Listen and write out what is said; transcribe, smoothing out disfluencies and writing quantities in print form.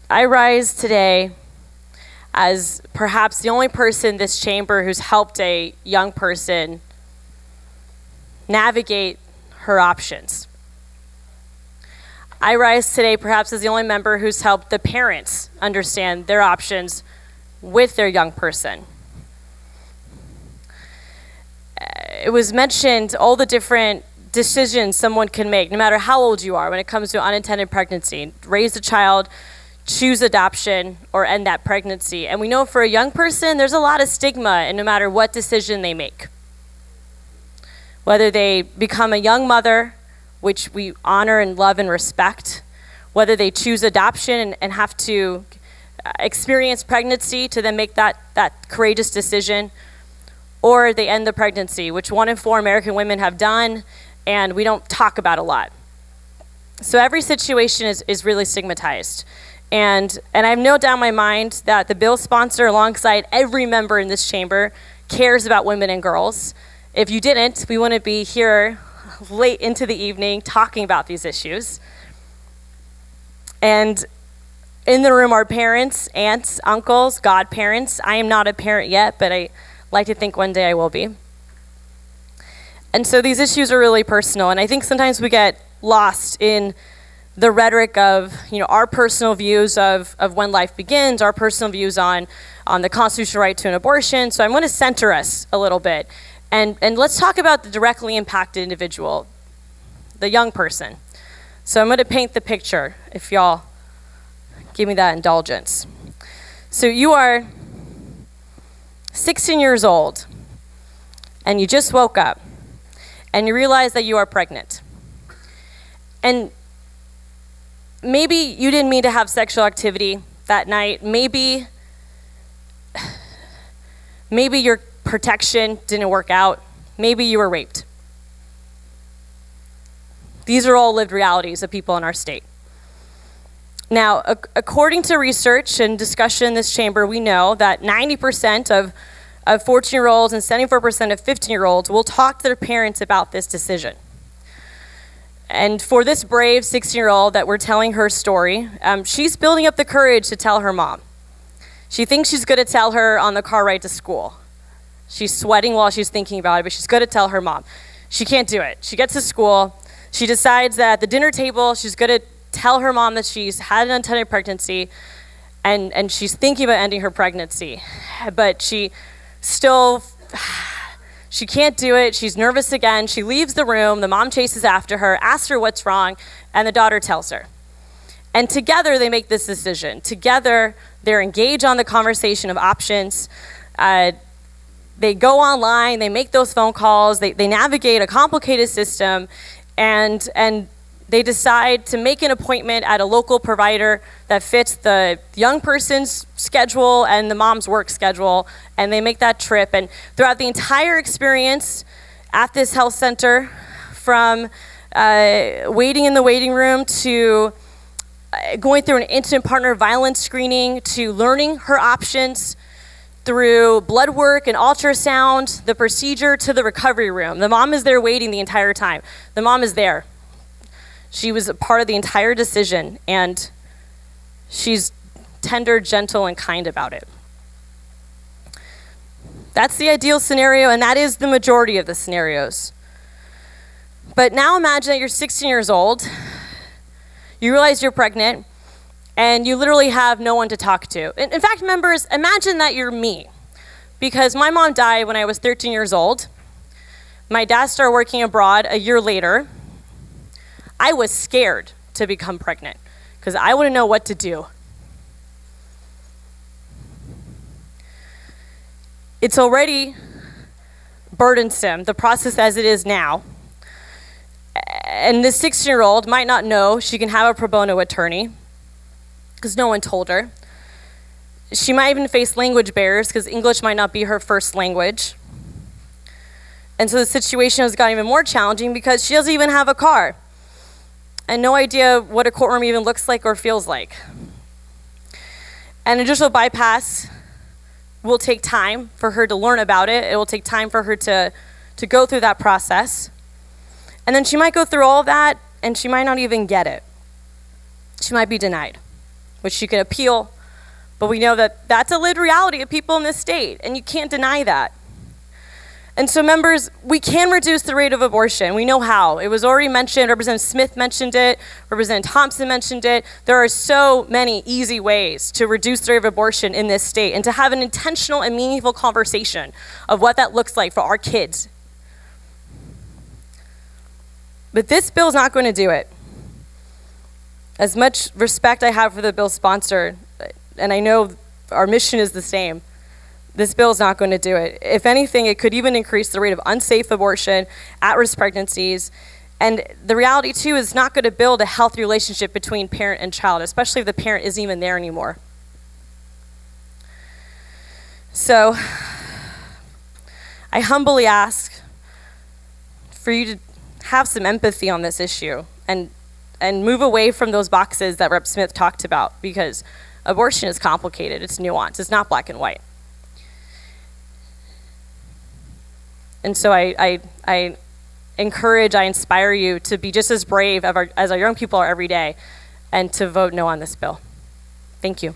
I rise today as perhaps the only person in this chamber who's helped a young person navigate her options. I rise today perhaps as the only member who's helped the parents understand their options with their young person. It was mentioned all the different decisions someone can make, no matter how old you are, when it comes to unintended pregnancy. Raise a child, choose adoption, or end that pregnancy. And we know for a young person, there's a lot of stigma in no matter what decision they make. Whether they become a young mother, which we honor and love and respect, whether they choose adoption and have to experience pregnancy to then make that courageous decision, or they end the pregnancy, which 1 in 4 American women have done, and we don't talk about a lot. So every situation is really stigmatized. And I have no doubt in my mind that the bill sponsor, alongside every member in this chamber, cares about women and girls. If you didn't, we wouldn't be here late into the evening talking about these issues. And in the room are parents, aunts, uncles, godparents. I am not a parent yet, but I like to think one day I will be. And so these issues are really personal, and I think sometimes we get lost in the rhetoric of, our personal views of when life begins, our personal views on the constitutional right to an abortion. So I'm going to center us a little bit. And let's talk about the directly impacted individual, the young person. So I'm going to paint the picture, if y'all give me that indulgence. So you are 16 years old, and you just woke up, and you realize that you are pregnant. And maybe you didn't mean to have sexual activity that night. Maybe your protection didn't work out. Maybe you were raped. These are all lived realities of people in our state. Now, according to research and discussion in this chamber, we know that 90% of 14-year-olds and 74% of 15-year-olds will talk to their parents about this decision. And for this brave 16-year-old that we're telling her story, she's building up the courage to tell her mom. She thinks she's going to tell her on the car ride to school. She's sweating while she's thinking about it, but she's going to tell her mom. She can't do it. She gets to school. She decides that at the dinner table, she's going to tell her mom that she's had an unintended pregnancy, and she's thinking about ending her pregnancy. But she can't do it. She's nervous again. She leaves the room. The mom chases after her, asks her what's wrong, and the daughter tells her. And together they make this decision. Together they're engaged on the conversation of options. They go online, they make those phone calls, they navigate a complicated system, and they decide to make an appointment at a local provider that fits the young person's schedule and the mom's work schedule, and they make that trip. And throughout the entire experience at this health center, from waiting in the waiting room to going through an intimate partner violence screening to learning her options, through blood work and ultrasound, the procedure to the recovery room. The mom is there waiting the entire time. The mom is there. She was a part of the entire decision, and she's tender, gentle, and kind about it. That's the ideal scenario, and that is the majority of the scenarios. But now imagine that you're 16 years old, you realize you're pregnant, and you literally have no one to talk to. In fact, members, imagine that you're me. Because my mom died when I was 13 years old. My dad started working abroad a year later. I was scared to become pregnant because I wouldn't know what to do. It's already burdensome, the process as it is now. And this 16-year-old might not know she can have a pro bono attorney because no one told her. She might even face language barriers because English might not be her first language. And so the situation has gotten even more challenging because she doesn't even have a car and no idea what a courtroom even looks like or feels like. And a judicial bypass will take time for her to learn about it. It will take time for her to go through that process. And then she might go through all of that and she might not even get it. She might be denied, which she can appeal, but we know that that's a lived reality of people in this state, and you can't deny that. And so members, we can reduce the rate of abortion. We know how. It was already mentioned. Representative Smith mentioned it. Representative Thompson mentioned it. There are so many easy ways to reduce the rate of abortion in this state and to have an intentional and meaningful conversation of what that looks like for our kids. But this bill is not going to do it. As much respect I have for the bill's sponsor, and I know our mission is the same, this bill is not going to do it. If anything, it could even increase the rate of unsafe abortion, at-risk pregnancies, and the reality too is not going to build a healthy relationship between parent and child, especially if the parent isn't even there anymore. So, I humbly ask for you to have some empathy on this issue and move away from those boxes that Rep. Smith talked about, because abortion is complicated, it's nuanced, it's not black and white. And so I encourage, I inspire you to be just as brave as our young people are every day, and to vote no on this bill. Thank you.